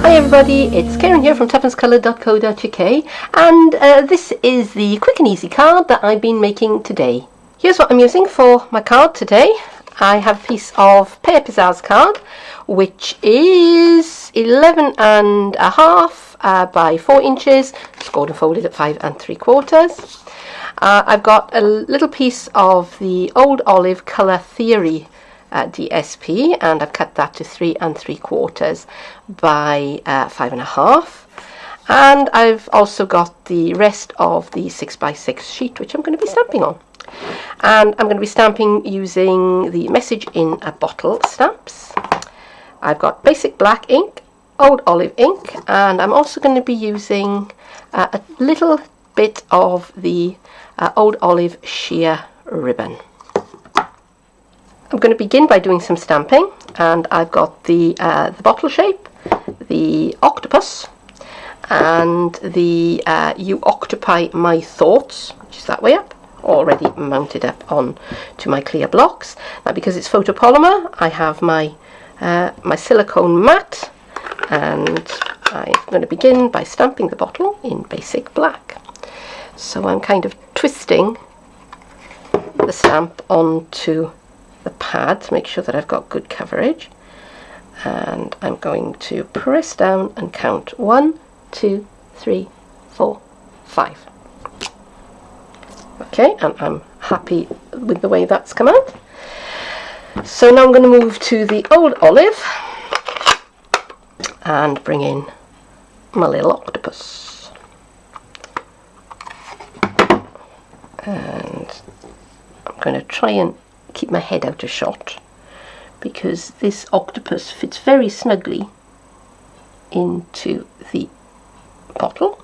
Hi everybody, it's Keren here from tuppencecoloured.co.uk, and this is the quick and easy card that I've been making today. Here's what I'm using for my card today. I have a piece of Pear Pizzazz card, which is 11.5 by 4 inches, scored and folded at 5 3/4. I've got a little piece of the Old Olive Colour Theory DSP, and I've cut that to 3 3/4 by 5.5, and I've also got the rest of the 6x6 sheet, which I'm going to be stamping on. And I'm going to be stamping using the Message in a Bottle stamps. I've got basic black ink, Old Olive ink, and I'm also going to be using a little bit of the Old Olive sheer ribbon. I'm going to begin by doing some stamping, and I've got the bottle shape, the octopus, and the You Octopi My Thoughts, which is that way up, already mounted up on to my clear blocks. Now, because it's photopolymer, I have my my silicone mat, and I'm going to begin by stamping the bottle in basic black. So I'm kind of twisting the stamp onto the pad to make sure that I've got good coverage, and I'm going to press down and count 1, 2, 3, 4, 5. Okay, and I'm happy with the way that's come out. So now I'm going to move to the Old Olive and bring in my little octopus, and I'm going to try and keep my head out of shot, because this octopus fits very snugly into the bottle.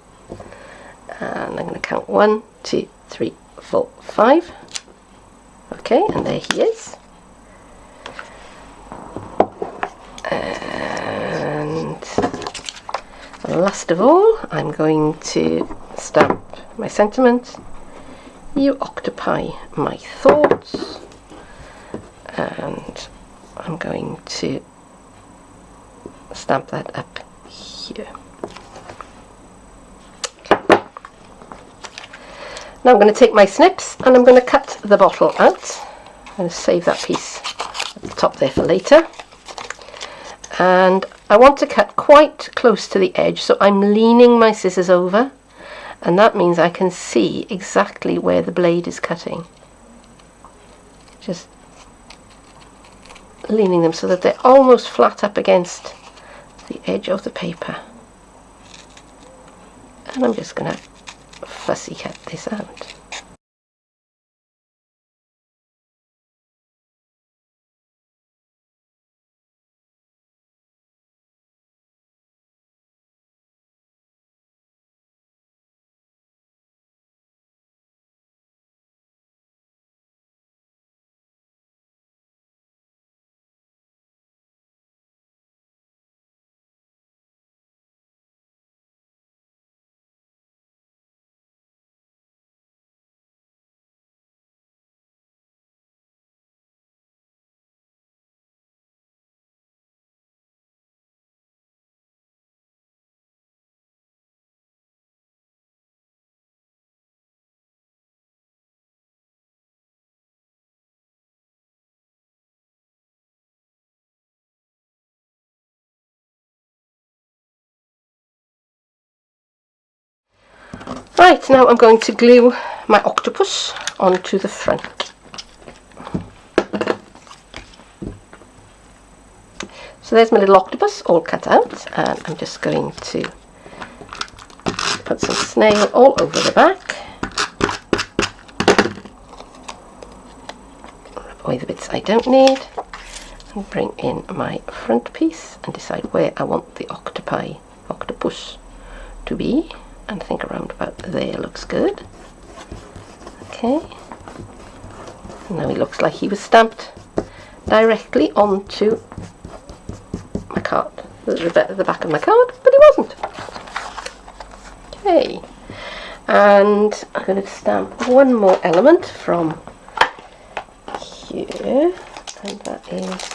And I'm going to count 1, 2, 3, 4, 5. Okay, and there he is. And last of all, I'm going to stamp my sentiment, You Octopi My Thoughts, and I'm going to stamp that up here. Now I'm going to take my snips and I'm going to cut the bottle out. I'm going to save that piece at the top there for later. And I want to cut quite close to the edge, so I'm leaning my scissors over, and that means I can see exactly where the blade is cutting. Just leaning them so that they're almost flat up against the edge of the paper. And I'm just going to fussy cut this out. Right, now I'm going to glue my octopus onto the front. So there's my little octopus all cut out, and I'm just going to put some snail all over the back. Rub away the bits I don't need, and bring in my front piece and decide where I want the octopus to be. And I think around about there looks good. Okay. Now he looks like he was stamped directly onto my card, the back of my card, but he wasn't. Okay. And I'm going to stamp one more element from here, and that is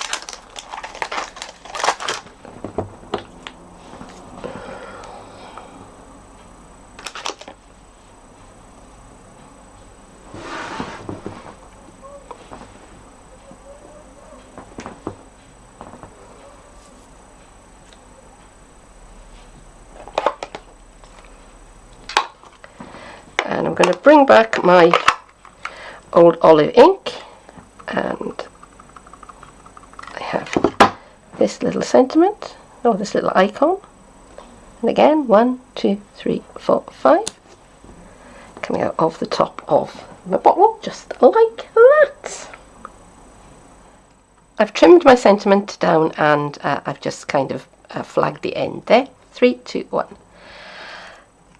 I'm going to bring back my old olive ink, and I have this little sentiment, or this little icon, and again 1, 2, 3, 4, 5 coming out of the top of the bottle, just like that. I've trimmed my sentiment down, and I've just kind of flagged the end there. 3, 2, 1.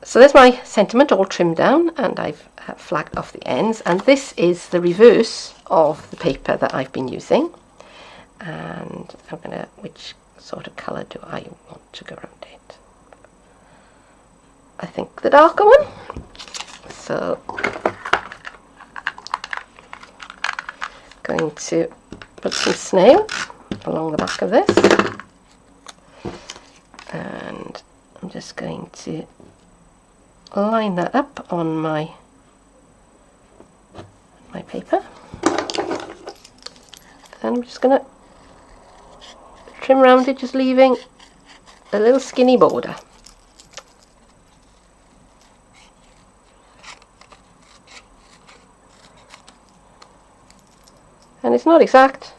So there's my sentiment all trimmed down, and I've flagged off the ends, and this is the reverse of the paper that I've been using. And I'm gonna, which sort of colour do I want to go around it? I think the darker one. So going to put some snail along the back of this, and I'm just going to line that up on my paper, and I'm just going to trim around it, just leaving a little skinny border. And it's not exact,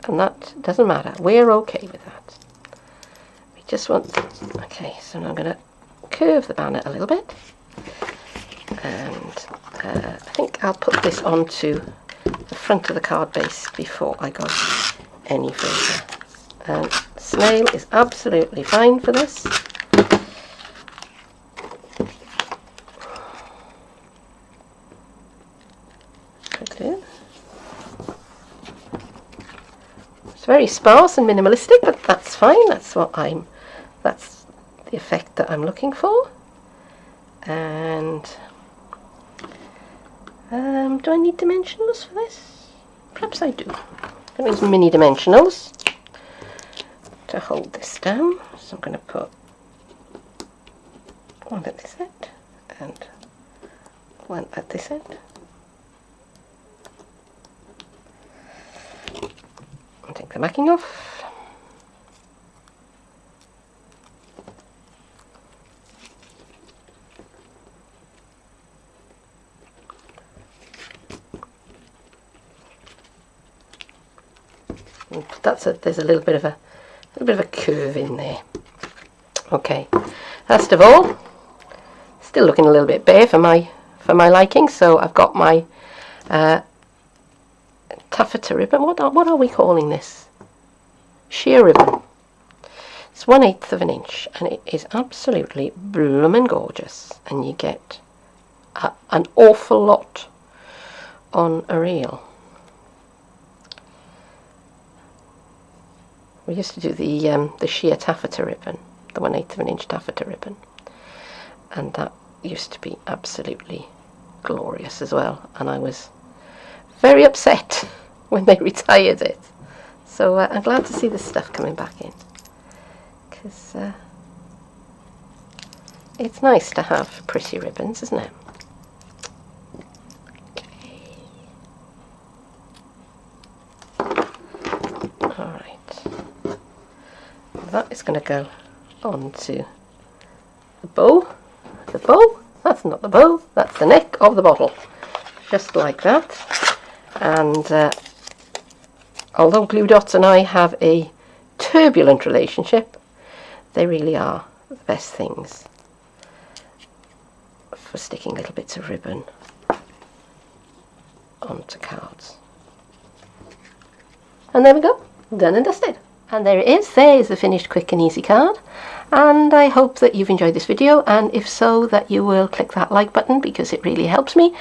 and that doesn't matter. We're okay with that. We just want, okay, so now I'm going to curve the banner a little bit, and I think I'll put this onto the front of the card base before I go any further. And snail is absolutely fine for this. Okay. It's very sparse and minimalistic, but that's fine. That's the effect that I'm looking for. And do I need dimensionals for this? Perhaps I do. I'm going to use mini dimensionals to hold this down. So I'm going to put one at this end and one at this end. I'll take the backing off. There's a little bit of a curve in there. Okay, last of all, still looking a little bit bare for my liking. So I've got my taffeta ribbon. What are we calling this? Sheer ribbon. It's 1/8 of an inch, and it is absolutely bloomin' gorgeous. And you get an awful lot on a reel. We used to do the sheer taffeta ribbon, the 1/8 of an inch taffeta ribbon, and that used to be absolutely glorious as well. And I was very upset when they retired it. So I'm glad to see this stuff coming back in, because it's nice to have pretty ribbons, isn't it? That is going to go onto the bow. The bow? That's not the bow, that's the neck of the bottle. Just like that. And although glue dots and I have a turbulent relationship, they really are the best things for sticking little bits of ribbon onto cards. And there we go, done and dusted. And there it is. There is the finished quick and easy card, and I hope that you've enjoyed this video, and if so, that you will click that like button, because it really helps me,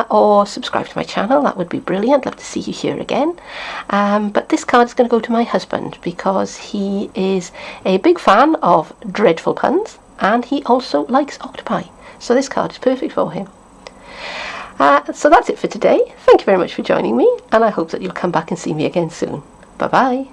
or subscribe to my channel. That would be brilliant. Love to see you here again. But this card is going to go to my husband, because he is a big fan of dreadful puns, and he also likes octopi, so this card is perfect for him. So that's it for today. Thank you very much for joining me, and I hope that you'll come back and see me again soon. Bye bye.